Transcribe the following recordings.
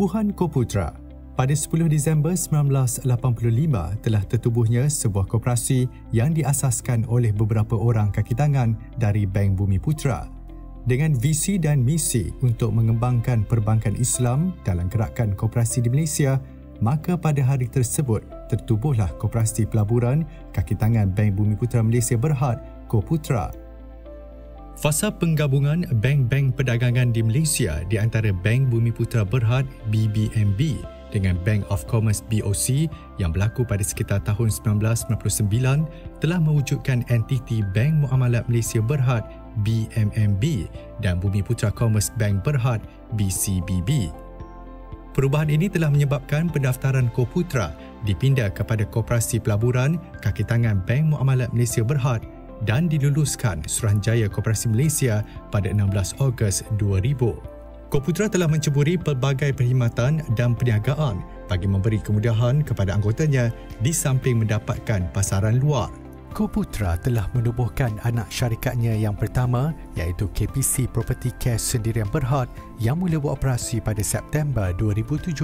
Pertubuhan Koputra. Pada 10 Disember 1985 telah tertubuhnya sebuah koperasi yang diasaskan oleh beberapa orang kaki tangan dari Bank Bumiputra dengan visi dan misi untuk mengembangkan perbankan Islam dalam gerakan koperasi di Malaysia. Maka pada hari tersebut tertubuhlah Koperasi Pelaburan Kaki Tangan Bank Bumiputra Malaysia Berhad, Koputra. Fasa penggabungan bank-bank perdagangan di Malaysia di antara Bank Bumiputra Berhad BBMB dengan Bank of Commerce BOC yang berlaku pada sekitar tahun 1999 telah mewujudkan entiti Bank Muamalat Malaysia Berhad BMMB dan Bumiputra Commerce Bank Berhad BCBB. Perubahan ini telah menyebabkan pendaftaran Koputra dipindah kepada Koperasi Pelaburan Kaki Tangan Bank Muamalat Malaysia Berhad dan diluluskan Suruhanjaya Koperasi Malaysia pada 16 Ogos 2000. Koputra telah menceburi pelbagai perkhidmatan dan perniagaan bagi memberi kemudahan kepada anggotanya di samping mendapatkan pasaran luar. Koputra telah menubuhkan anak syarikatnya yang pertama iaitu KPC Property Care Sendirian Berhad yang mula beroperasi pada September 2017.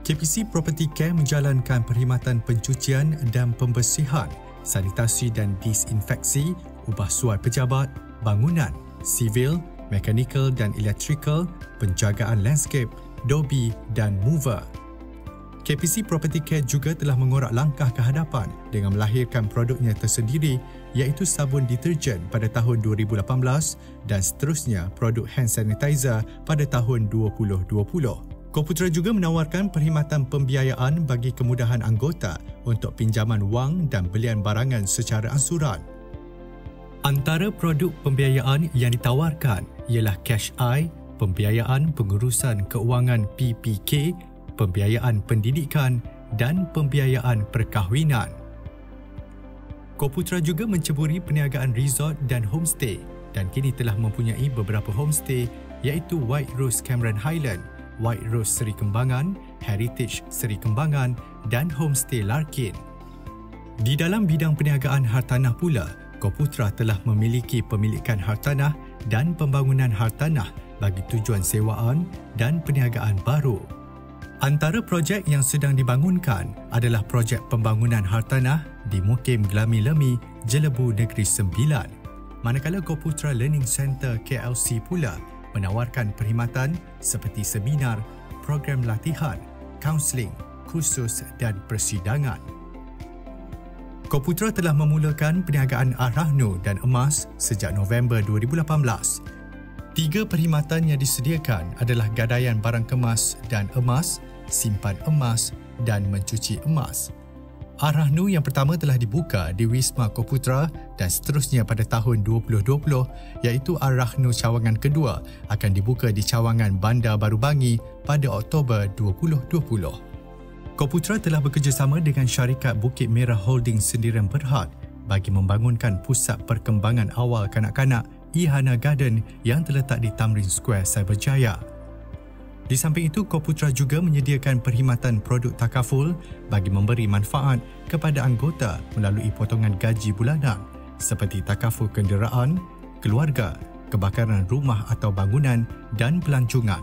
KPC Property Care menjalankan perkhidmatan pencucian dan pembersihan, sanitasi dan disinfeksi, ubah suai pejabat, bangunan, sivil, mekanikal dan elektrikal, penjagaan landscape, dobi dan mover. KPC Property Care juga telah mengorak langkah ke hadapan dengan melahirkan produknya tersendiri iaitu sabun deterjen pada tahun 2018 dan seterusnya produk hand sanitizer pada tahun 2020. Koputra juga menawarkan perkhidmatan pembiayaan bagi kemudahan anggota untuk pinjaman wang dan belian barangan secara ansuran. Antara produk pembiayaan yang ditawarkan ialah Cash Eye, pembiayaan pengurusan keuangan PPK, pembiayaan pendidikan dan pembiayaan perkahwinan. Koputra juga menceburi perniagaan resort dan homestay dan kini telah mempunyai beberapa homestay iaitu White Rose Cameron Highland, White Rose Seri Kembangan, Heritage Seri Kembangan dan Homestay Larkin. Di dalam bidang perniagaan hartanah pula, Koputra telah memiliki pemilikan hartanah dan pembangunan hartanah bagi tujuan sewaan dan perniagaan baru. Antara projek yang sedang dibangunkan adalah projek pembangunan hartanah di Mukim Gelami Lemi, Jelebu Negeri Sembilan. Manakala Koputra Learning Center KLC pula menawarkan perkhidmatan seperti seminar, program latihan, kaunseling, kursus dan persidangan. Koputra telah memulakan perniagaan Ar-Rahnu dan emas sejak November 2018. 3 perkhidmatan yang disediakan adalah gadaian barang kemas dan emas, simpan emas dan mencuci emas. Ar-Rahnu yang pertama telah dibuka di Wisma Koputra dan seterusnya pada tahun 2020 iaitu Ar-Rahnu cawangan kedua akan dibuka di cawangan Bandar Baru Bangi pada Oktober 2020. Koputra telah bekerjasama dengan syarikat Bukit Merah Holding Sendirian Berhad bagi membangunkan pusat perkembangan awal kanak-kanak Ihana Garden yang terletak di Tamrin Square, Cyberjaya. Di samping itu, Koputra juga menyediakan perkhidmatan produk takaful bagi memberi manfaat kepada anggota melalui potongan gaji bulanan seperti takaful kenderaan, keluarga, kebakaran rumah atau bangunan dan pelancongan.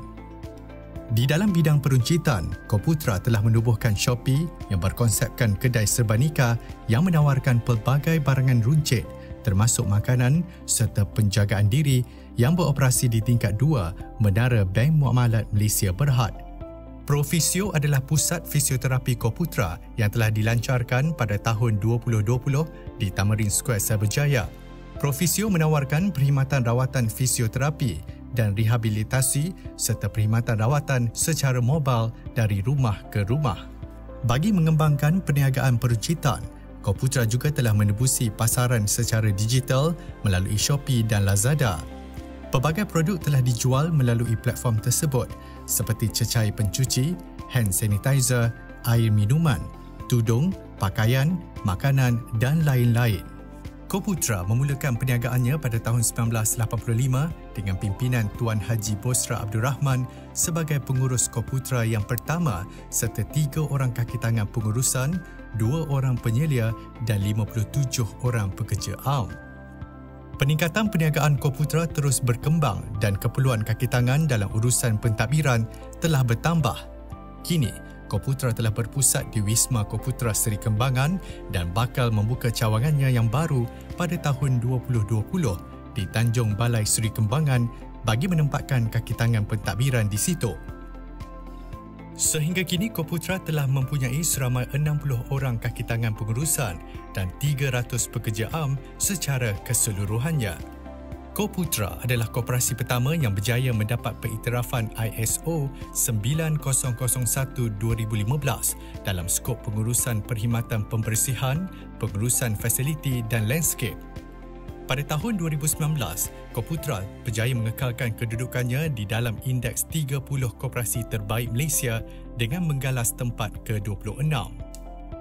Di dalam bidang peruncitan, Koputra telah menubuhkan Shopee yang berkonsepkan kedai serba nikah yang menawarkan pelbagai barangan runcit termasuk makanan serta penjagaan diri yang beroperasi di tingkat 2 Menara Bank Muamalat Malaysia Berhad. Profisio adalah pusat fisioterapi Koputra yang telah dilancarkan pada tahun 2020 di Tamarin Square, Cyberjaya. Profisio menawarkan perkhidmatan rawatan fisioterapi dan rehabilitasi serta perkhidmatan rawatan secara mobile dari rumah ke rumah. Bagi mengembangkan perniagaan peruncitan, Koputra juga telah menebusi pasaran secara digital melalui Shopee dan Lazada. Pelbagai produk telah dijual melalui platform tersebut seperti cecair pencuci, hand sanitizer, air minuman, tudung, pakaian, makanan dan lain-lain. Koputra memulakan perniagaannya pada tahun 1985 dengan pimpinan Tuan Haji Bosra Abdul Rahman sebagai pengurus Koputra yang pertama serta 3 orang kaki tangan pengurusan, 2 orang penyelia dan 57 orang pekerja awam. Peningkatan perniagaan Koputra terus berkembang dan keperluan kaki tangan dalam urusan pentadbiran telah bertambah Kini, Koputra telah berpusat di Wisma Koputra Seri Kembangan dan bakal membuka cawangannya yang baru pada tahun 2020 di Tanjung Balai Seri Kembangan bagi menempatkan kaki tangan pentadbiran di situ. Sehingga kini, Koputra telah mempunyai seramai 60 orang kaki tangan pengurusan dan 300 pekerja am secara keseluruhannya. Koputra adalah koperasi pertama yang berjaya mendapat pengiktirafan ISO 9001-2015 dalam skop pengurusan perkhidmatan pembersihan, pengurusan fasiliti dan landscape. Pada tahun 2019, Koputra berjaya mengekalkan kedudukannya di dalam indeks 30 koperasi terbaik Malaysia dengan menggalas tempat ke-26.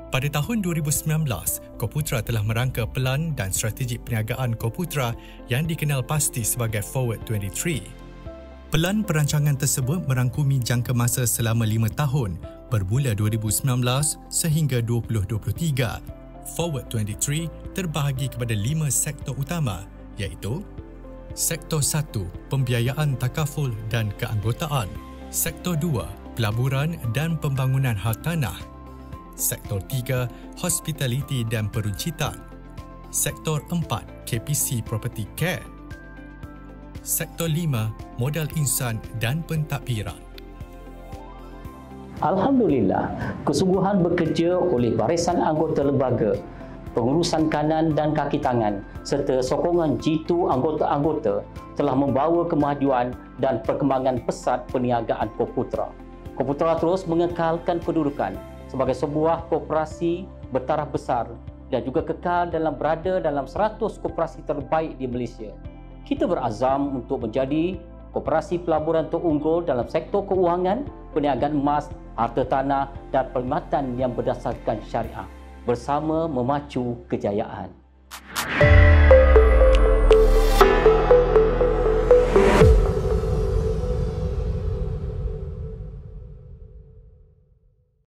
Pada tahun 2019, Koputra telah merangka pelan dan strategi perniagaan Koputra yang dikenal pasti sebagai Forward 23. Pelan perancangan tersebut merangkumi jangka masa selama 5 tahun bermula 2019 sehingga 2023. Forward 23 terbahagi kepada 5 sektor utama iaitu Sektor 1, Pembiayaan Takaful dan Keanggotaan. Sektor 2, Pelaburan dan Pembangunan Hartanah. Sektor 3, Hospitality dan Peruncitan. Sektor 4, KPC Property Care. Sektor 5, Modal Insan dan Pentadbiran. Alhamdulillah, kesungguhan bekerja oleh barisan anggota lembaga, pengurusan kanan dan kaki tangan serta sokongan jitu anggota-anggota telah membawa kemajuan dan perkembangan pesat perniagaan Koputra. Koputra terus mengekalkan kedudukan sebagai sebuah koperasi bertaraf besar dan juga kekal berada dalam 100 koperasi terbaik di Malaysia. Kita berazam untuk menjadi koperasi pelaburan terunggul dalam sektor keuangan, perniagaan emas, harta tanah dan perkhidmatan yang berdasarkan syariah bersama memacu kejayaan.